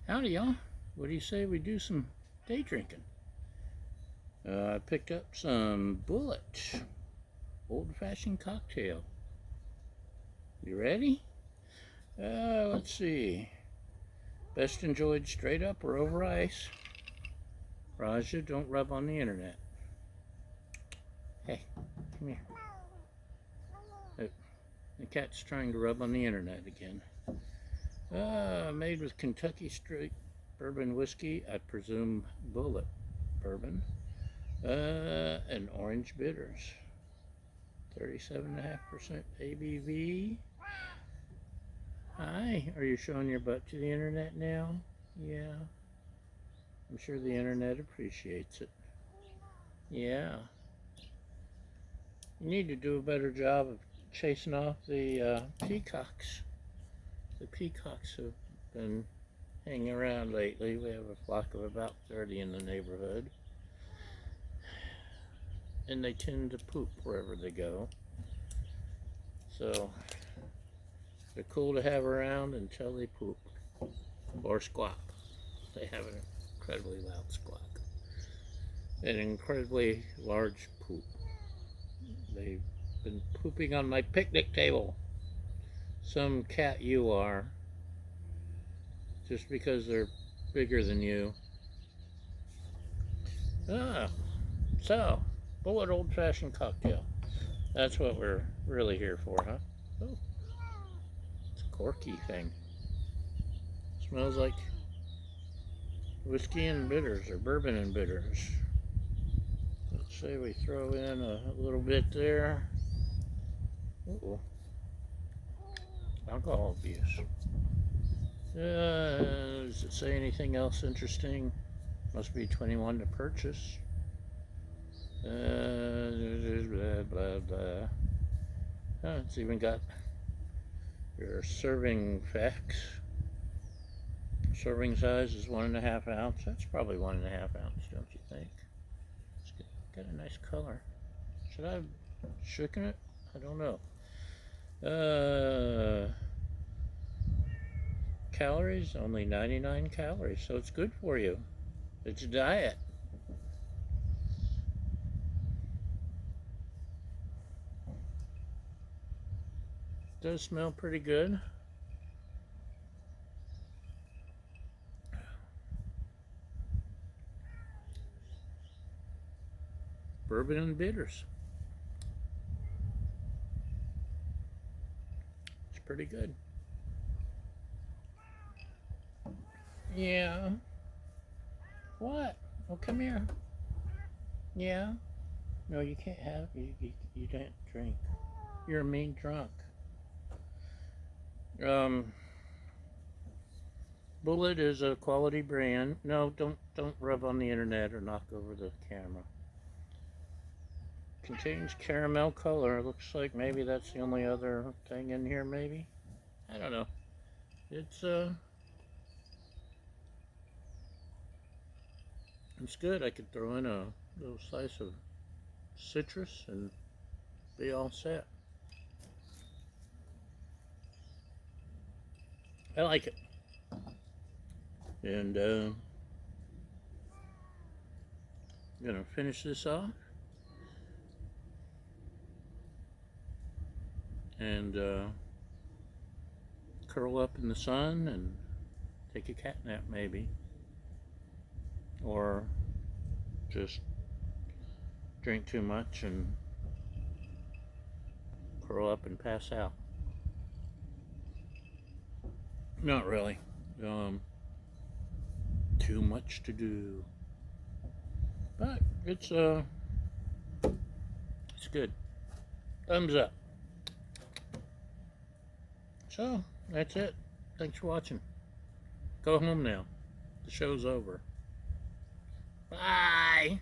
Howdy, y'all. What do you say we do some day drinking? I picked up some Bulleit old-fashioned cocktail. You ready? Let's see. Best enjoyed straight up or over ice. Raja, don't rub on the internet. Hey, come here. Oh, the cat's trying to rub on the internet again. Made with Kentucky straight bourbon whiskey, I presume Bulleit bourbon, and orange bitters. 37.5% ABV. Hi, are you showing your butt to the internet now? Yeah. I'm sure the internet appreciates it. Yeah. You need to do a better job of chasing off the peacocks. The peacocks have been hanging around lately. We have a flock of about 30 in the neighborhood. And they tend to poop wherever they go. So they're cool to have around until they poop or squawk. They have an incredibly loud squawk. An incredibly large poop. They've been pooping on my picnic table. Some cat you are. Just because they're bigger than you. So, Bulleit old-fashioned cocktail. That's what we're really here for, huh? Oh, it's a corky thing. Smells like whiskey and bitters, or bourbon and bitters. Let's say we throw in a little bit there. Uh-oh. Alcohol abuse. Does it say anything else interesting? Must be 21 to purchase. Blah, blah, blah. It's even got your serving facts. Serving size is 1.5 ounce. That's probably 1.5 ounce, don't you think? It's got a nice color. Should I have shaken it? I don't know. Calories, only 99 calories, so it's good for you. It's a diet. It does smell pretty good. Bourbon and bitters. It's pretty good. Yeah. What? Oh, come here. Yeah. No, you can't have. You don't drink. You're a mean drunk. Bulleit is a quality brand. No, don't rub on the internet or knock over the camera. Contains caramel color. Looks like maybe that's the only other thing in here. Maybe. I don't know. It's good. I could throw in a little slice of citrus and be all set. I like it. And I'm gonna finish this off and curl up in the sun and take a cat nap maybe, or just drink too much and curl up and pass out. Not really. Too much to do. But it's good. Thumbs up. So, that's it. Thanks for watching. Go home now. The show's over. Bye.